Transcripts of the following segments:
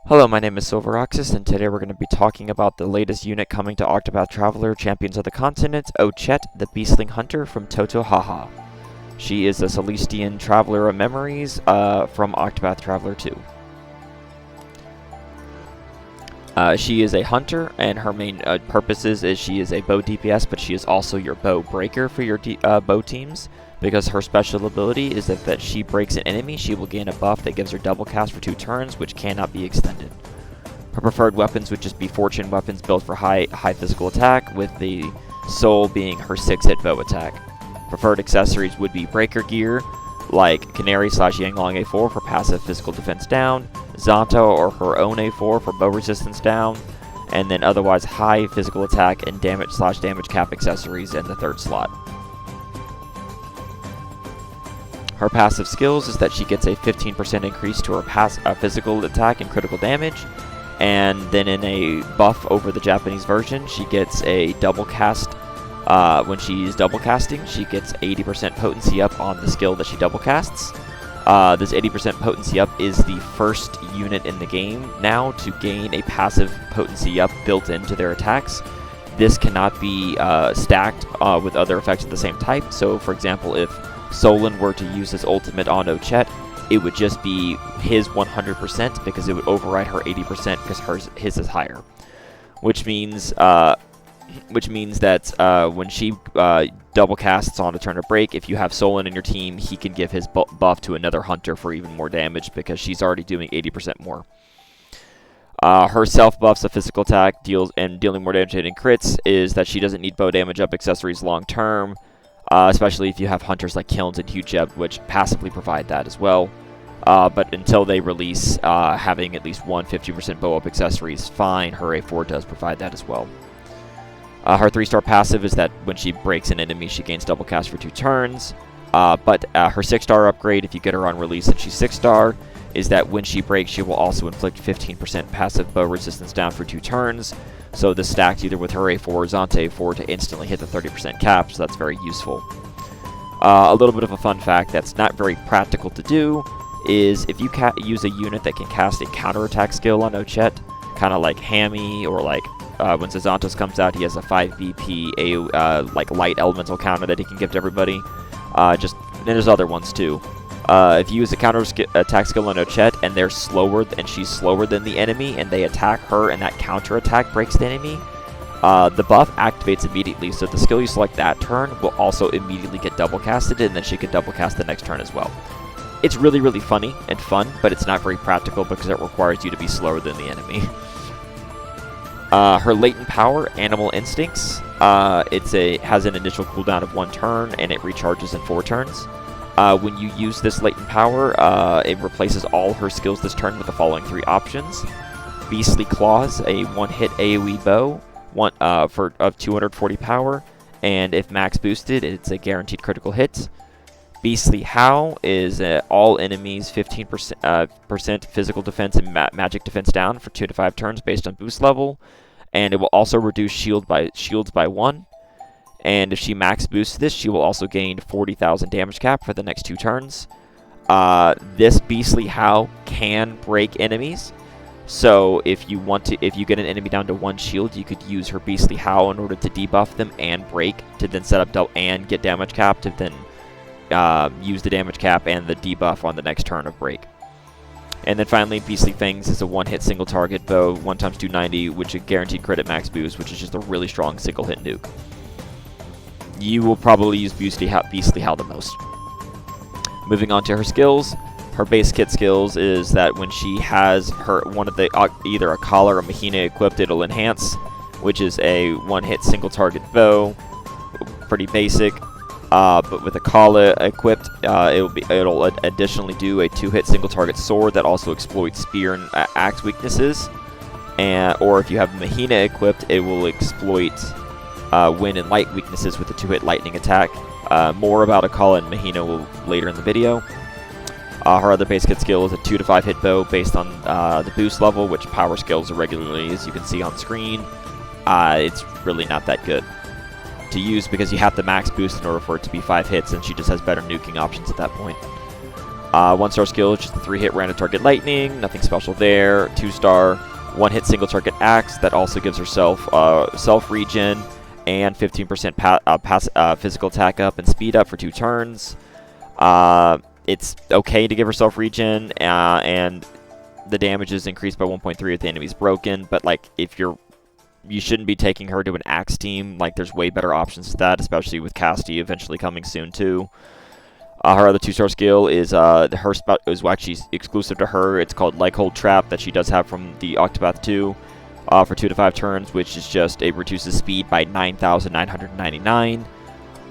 Hello, my name is Silveroxis, and today we're going to be talking about the latest unit coming to Octopath Traveler Champions of the Continent, Ochette, the Beastling Hunter from Totohaha. She is a Celestian Traveler of Memories from Octopath Traveler 2. She is a hunter, and her main purposes is she is a bow DPS, but she is also your bow breaker for your bow teams, because her special ability is that she breaks an enemy, she will gain a buff that gives her double cast for 2 turns, which cannot be extended. Her preferred weapons would just be fortune weapons built for high physical attack, with the soul being her 6-hit bow attack. Preferred accessories would be breaker gear, like Canary / Yanglong A4 for passive physical defense down, Zonto or her own A4 for bow resistance down, and then otherwise high physical attack and damage / damage cap accessories in the 3rd slot. Her passive skills is that she gets a 15% increase to her physical attack and critical damage, and then in a buff over the Japanese version, she gets a double cast. When she's double casting, she gets 80% potency up on the skill that she double casts. This 80% potency up is the first unit in the game now to gain a passive potency up built into their attacks. This cannot be stacked with other effects of the same type. So, for example, if Solon were to use his ultimate on Ochette, it would just be his 100% because it would override her 80% because his is higher. Which means that when she double casts on a turn of break, if you have Solon in your team, he can give his buff to another hunter for even more damage because she's already doing 80% more. Her self buffs of physical attack dealing more damage hitting crits is that she doesn't need bow damage up accessories long term, especially if you have hunters like Kilns and Hugeb, which passively provide that as well. But until they release, having at least one 50% bow up accessory is fine. Her A4 does provide that as well. Her 3-star passive is that when she breaks an enemy, she gains double cast for 2 turns. But her 6-star upgrade, if you get her on release and she's 6-star, is that when she breaks, she will also inflict 15% passive bow resistance down for 2 turns. So this stacks either with her A4 or Zonte A4 to instantly hit the 30% cap, so that's very useful. A little bit of a fun fact that's not very practical to do is if you use a unit that can cast a counterattack skill on Ochette, kind of like Hammy or like when Zazantos comes out, he has a 5 BP like light elemental counter that he can give to everybody. And there's other ones too. If you use a counter attack skill on Ochette and they're slower and she's slower than the enemy and they attack her and that counter attack breaks the enemy, the buff activates immediately. So the skill you select that turn will also immediately get double casted, and then she can double cast the next turn as well. It's really, really funny and fun, but it's not very practical because it requires you to be slower than the enemy. Her latent power, Animal Instincts, has an initial cooldown of 1 turn, and it recharges in 4 turns. When you use this latent power, it replaces all her skills this turn with the following 3 options. Beastly Claws, a 1-hit AoE bow of 240 power, and if max boosted, it's a guaranteed critical hit. Beastly Howl is all enemies 15% physical defense and magic defense down for 2 to 5 turns based on boost level, and it will also reduce shields by 1. And if she max boosts this, she will also gain 40,000 damage cap for the next 2 turns. This Beastly Howl can break enemies, so if you get an enemy down to 1 shield, you could use her Beastly Howl in order to debuff them and break to then set up and get damage cap to then use the damage cap and the debuff on the next turn of break. And then finally, Beastly Fangs is a 1-hit single target bow, 1 times 290, which is guaranteed crit at max boost, which is just a really strong single hit nuke. You will probably use Beastly Howl the most. Moving on to her skills, her base kit skills is that when she has one of the either a collar or Mahina equipped, it'll enhance, which is a 1-hit single target bow, pretty basic. But with a Kala equipped, it'll additionally do a 2-hit single target sword that also exploits spear and axe weaknesses. Or if you have Mahina equipped, it will exploit wind and light weaknesses with a 2-hit lightning attack. More about Akala and Mahina later in the video. Her other base kit skill is a 2 to 5 hit bow based on the boost level, which power scales irregularly, as you can see on screen. It's really not that good to use because you have to max boost in order for it to be 5 hits, and she just has better nuking options at that point. 1-star skill is just a 3-hit random target lightning, nothing special there. 2-star, 1-hit single target axe that also gives herself self regen and 15% physical attack up and speed up for 2 turns. It's okay to give herself regen, and the damage is increased by 1.3 if the enemy's broken, but like if you shouldn't be taking her to an axe team. Like there's way better options to that, especially with CotC eventually coming soon too. Her other 2-star skill is her spot is actually exclusive to her. It's called Like Hold Trap that she does have from the Octopath 2 for 2 to 5 turns, which is just it reduces speed by 9,999.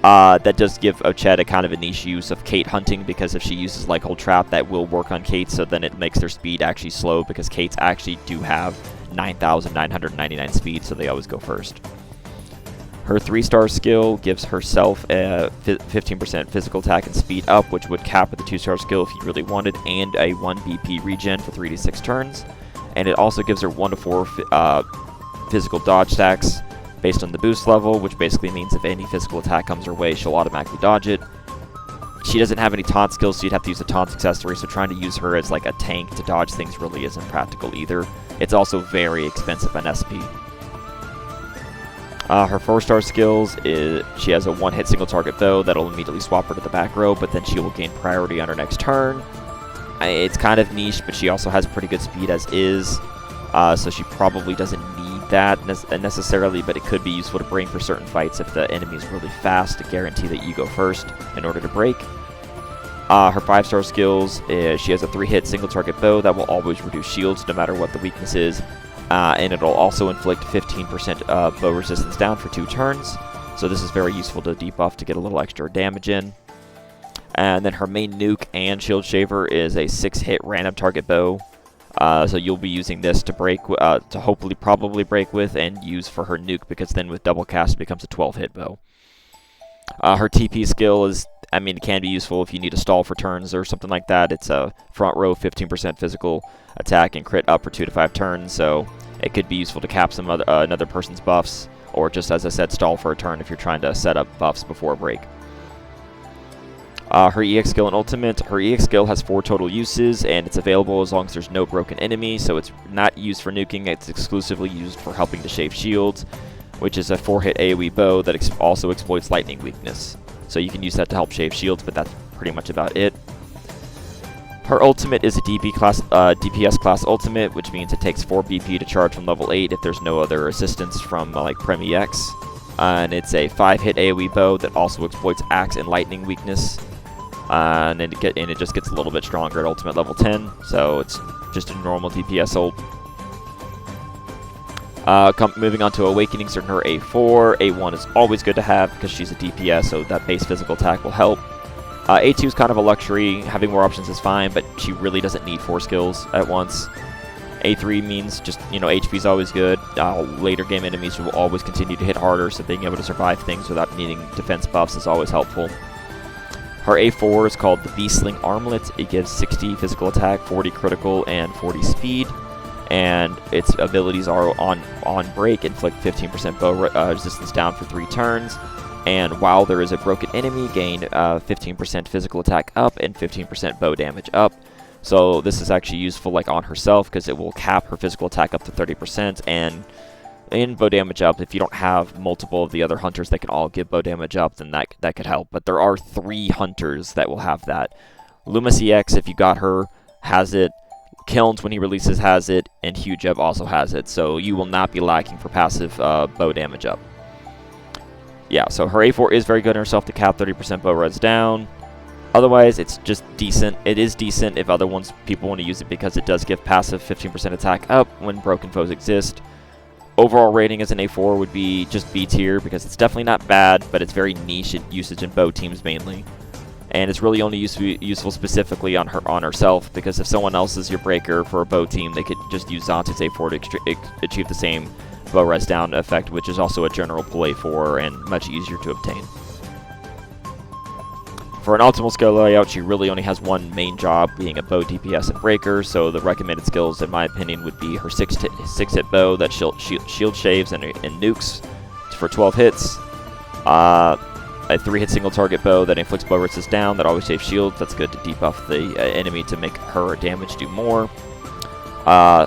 That does give Ochette a kind of a niche use of Kate hunting, because if she uses Like Hold Trap, that will work on Kate, so then it makes their speed actually slow, because Kates actually do have 9,999 speed, so they always go first. Her 3-star skill gives herself a 15% physical attack and speed up, which would cap with the 2-star skill if you really wanted, and a 1 BP regen for 3 to 6 turns. And it also gives her 1 to 4 physical dodge stacks based on the boost level, which basically means if any physical attack comes her way, she'll automatically dodge it. She doesn't have any taunt skills, so you'd have to use a taunt accessory, so trying to use her as like a tank to dodge things really isn't practical either. It's also very expensive on SP. Her 4-star skills is she has a 1-hit single target bow that'll immediately swap her to the back row, but then she will gain priority on her next turn. It's kind of niche, but she also has pretty good speed as is, so she probably doesn't need that necessarily, but it could be useful to bring for certain fights if the enemy is really fast to guarantee that you go first in order to break. Her 5-star skills is she has a 3-hit single target bow that will always reduce shields no matter what the weakness is. And it'll also inflict 15% bow resistance down for 2 turns. So this is very useful to debuff to get a little extra damage in. And then her main nuke and shield shaver is a 6-hit random target bow. So you'll be using this to break, to hopefully probably break with and use for her nuke, because then with double cast it becomes a 12-hit bow. Her TP skill is, I mean, it can be useful if you need to stall for turns or something like that. It's a front row 15% physical attack and crit up for 2 to 5 turns, so it could be useful to cap some other, another person's buffs, or just, as I said, stall for a turn if you're trying to set up buffs before a break. Her EX skill and ultimate. Her EX skill has 4 total uses, and it's available as long as there's no broken enemy, so it's not used for nuking, it's exclusively used for helping to shave shields, which is a 4-hit AoE bow that also exploits lightning weakness. So you can use that to help shave shields, but that's pretty much about it. Her ultimate is a DPS class ultimate, which means it takes 4 BP to charge from level 8 if there's no other assistance from like Prem EX. And it's a 5-hit AoE bow that also exploits axe and lightning weakness. And it just gets a little bit stronger at ultimate level 10, so it's just a normal DPS ult. Moving on to Awakenings in her A4. A1 is always good to have because she's a DPS, so that base physical attack will help. A2 is kind of a luxury. Having more options is fine, but she really doesn't need 4 skills at once. A3 means just, HP is always good. Later game enemies will always continue to hit harder, so being able to survive things without needing defense buffs is always helpful. Her A4 is called the Beastling Armlet. It gives 60 physical attack, 40 critical, and 40 speed. And its abilities are on break, inflict 15% bow resistance down for 3 turns. And while there is a broken enemy, gain 15% physical attack up and 15% bow damage up. So this is actually useful like on herself because it will cap her physical attack up to 30% and bow damage up. If you don't have multiple of the other hunters that can all give bow damage up, then that could help. But there are 3 hunters that will have that. Luma CX, if you got her, has it. Kilns, when he releases, has it, and Hugeb also has it, so you will not be lacking for passive bow damage up. Yeah, so her A4 is very good in herself to cap 30% bow res down. Otherwise, it's just decent. It is decent if people want to use it because it does give passive 15% attack up when broken foes exist. Overall rating as an A4 would be just B tier because it's definitely not bad, but it's very niche in usage in bow teams mainly. And it's really only useful specifically on herself, because if someone else is your breaker for a bow team, they could just use Zante's A4 to achieve the same bow res down effect, which is also a general pull A4 and much easier to obtain. For an optimal skill layout, she really only has one main job, being a bow DPS and breaker, so the recommended skills, in my opinion, would be her 6-hit bow that shield shaves and nukes for 12 hits. a 3-hit single target bow that inflicts bow resist down, that always saves shields. That's good to debuff the enemy to make her damage do more.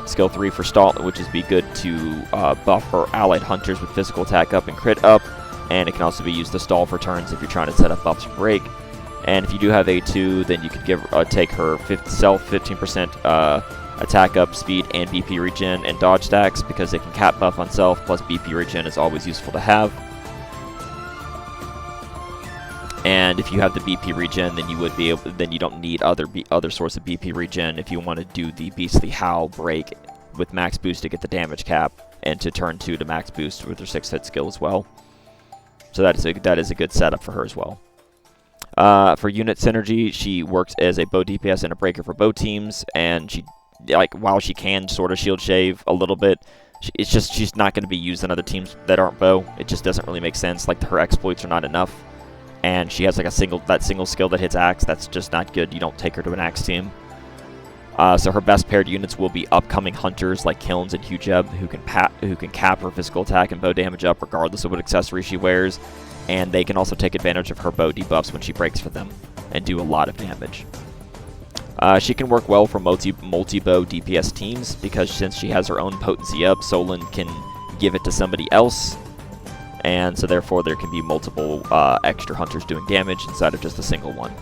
Skill 3 for Stall, which is be good to buff her allied hunters with physical attack up and crit up, and it can also be used to stall for turns if you're trying to set up buffs for break. And if you do have A2, then you could take her self 15% attack up, speed, and BP regen and dodge stacks, because they can cap buff on self, plus BP regen is always useful to have. And if you have the BP regen, then you would be able. Then you don't need other source of BP regen if you want to do the Beastly Howl break with max boost to get the damage cap, and to turn 2 to max boost with her 6-hit skill as well. So that is a good setup for her as well. For unit synergy, she works as a bow DPS and a breaker for bow teams, and while she can sort of shield shave a little bit, she's not going to be used on other teams that aren't bow. It just doesn't really make sense. Like, her exploits are not enough. And she has like that single skill that hits axe. That's just not good. You don't take her to an axe team. So her best paired units will be upcoming hunters like Kilns and Hujeb, who can cap her physical attack and bow damage up regardless of what accessory she wears. And they can also take advantage of her bow debuffs when she breaks for them and do a lot of damage. She can work well for multi-bow DPS teams, because since she has her own potency up, Solon can give it to somebody else. And so therefore there can be multiple extra hunters doing damage inside of just a single one.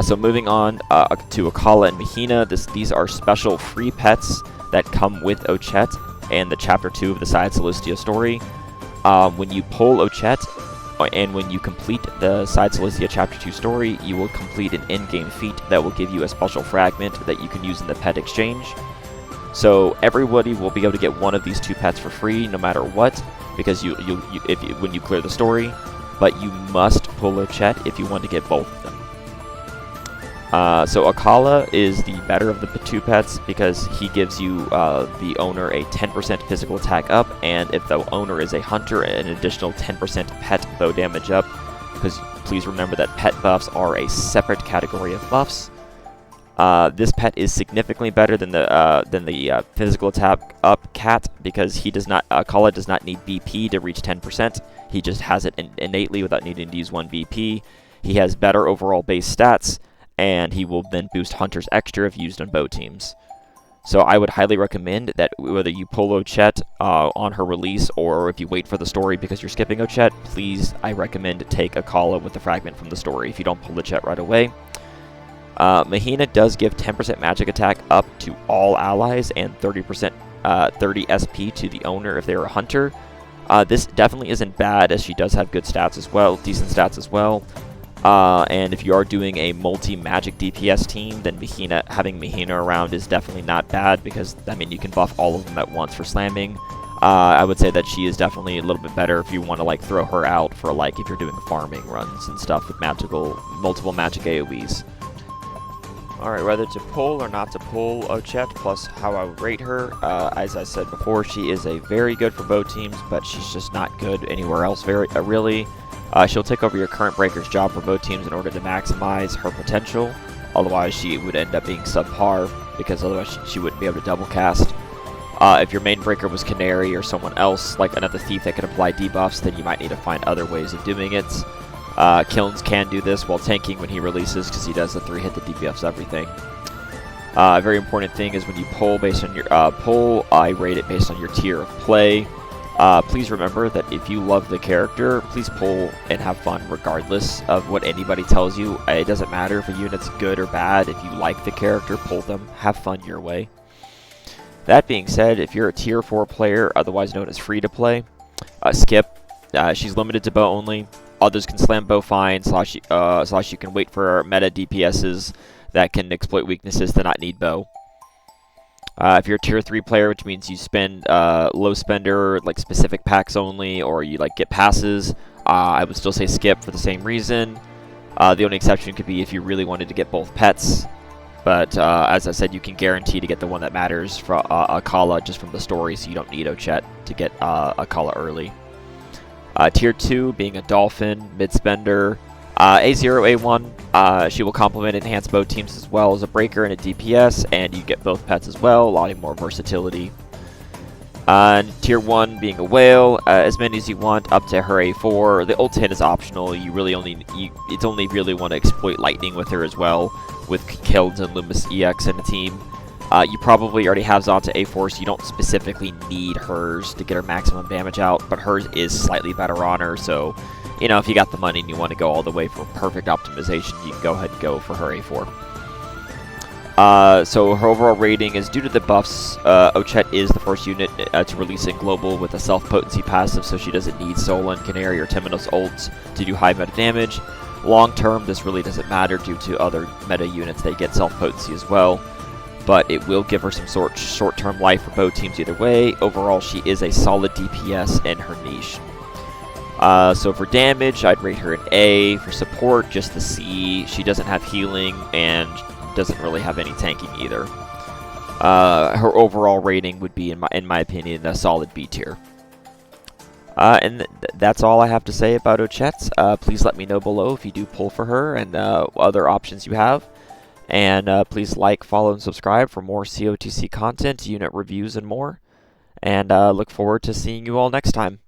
So moving on to Akala and Mahina, these are special free pets that come with Ochette and the Chapter 2 of the Side Celestia story. When you pull Ochette, and when you complete the Side Celestia Chapter 2 story, you will complete an in-game feat that will give you a special fragment that you can use in the pet exchange. So everybody will be able to get one of these 2 pets for free no matter what, because when you clear the story, but you must pull Ochette if you want to get both of them. So Akala is the better of the 2 pets, because he gives you the owner a 10% physical attack up, and if the owner is a hunter, an additional 10% pet bow damage up, because please remember that pet buffs are a separate category of buffs. This pet is significantly better than the physical attack up cat, because Akala does not need BP to reach 10%. He just has it innately without needing to use 1 BP. He has better overall base stats, and he will then boost hunters extra if used on bow teams. So I would highly recommend that whether you pull Ochette on her release, or if you wait for the story because you're skipping Ochette, please, I recommend to take Akala with the fragment from the story if you don't pull Ochette right away. Mahina does give 10% magic attack up to all allies, and 30 SP to the owner if they're a hunter. This definitely isn't bad, as she does have good stats as well, decent stats as well. And if you are doing a multi-magic DPS team, then having Mahina around is definitely not bad, because, I mean, you can buff all of them at once for slamming. I would say that she is definitely a little bit better if you want to, like, throw her out for, like, if you're doing farming runs and stuff with multiple magic AoEs. Alright, whether to pull or not to pull Ochette, plus how I would rate her. As I said before, she is very good for bow teams, but she's just not good anywhere else, really. She'll take over your current breaker's job for bow teams in order to maximize her potential. Otherwise, she would end up being subpar, because otherwise she wouldn't be able to double cast. If your main breaker was Canary or someone else, like another thief that could apply debuffs, then you might need to find other ways of doing it. Kilns can do this while tanking when he releases, because he does the 3-hit that debuffs everything. A very important thing is when you pull based on your I rate it based on your tier of play. Please remember that if you love the character, please pull and have fun regardless of what anybody tells you. It doesn't matter if a unit's good or bad. If you like the character, pull them. Have fun your way. That being said, if you're a tier 4 player, otherwise known as free to play, skip. She's limited to bow only. Others can slam bow fine, slash you can wait for meta DPSs that can exploit weaknesses to not need bow. If you're a tier 3 player, which means you spend low spender, like specific packs only, or you like get passes, I would still say skip for the same reason. The only exception could be if you really wanted to get both pets. But as I said, you can guarantee to get the one that matters for Akala just from the story, so you don't need Ochette to get Akala early. Tier 2 being a Dolphin, mid-spender. A0, A1, she will complement enhanced bow teams as well as a breaker and a DPS, and you get both pets as well, a lot more versatility. Tier 1 being a whale, as many as you want, up to her A4. The ult hit is optional. You really it's only really want to exploit lightning with her as well, with Kilds and Loomis EX in a team. You probably already have Zonta A4, so you don't specifically need hers to get her maximum damage out, but hers is slightly better on her, so, you know, if you got the money and you want to go all the way for perfect optimization, you can go ahead and go for her A4. So her overall rating is due to the buffs. Ochette is the first unit to release in global with a self-potency passive, so she doesn't need Solan, Canary, or Temenos ults to do high meta damage. Long term, this really doesn't matter due to other meta units that get self-potency as well, but it will give her some short-term life for both teams either way. Overall, she is a solid DPS in her niche. So for damage, I'd rate her an A. For support, just the C. She doesn't have healing and doesn't really have any tanking either. Her overall rating would be, in my opinion, a solid B tier. And that's all I have to say about Ochette. Please let me know below if you do pull for her and other options you have. And please like, follow, and subscribe for more COTC content, unit reviews, and more. And look forward to seeing you all next time.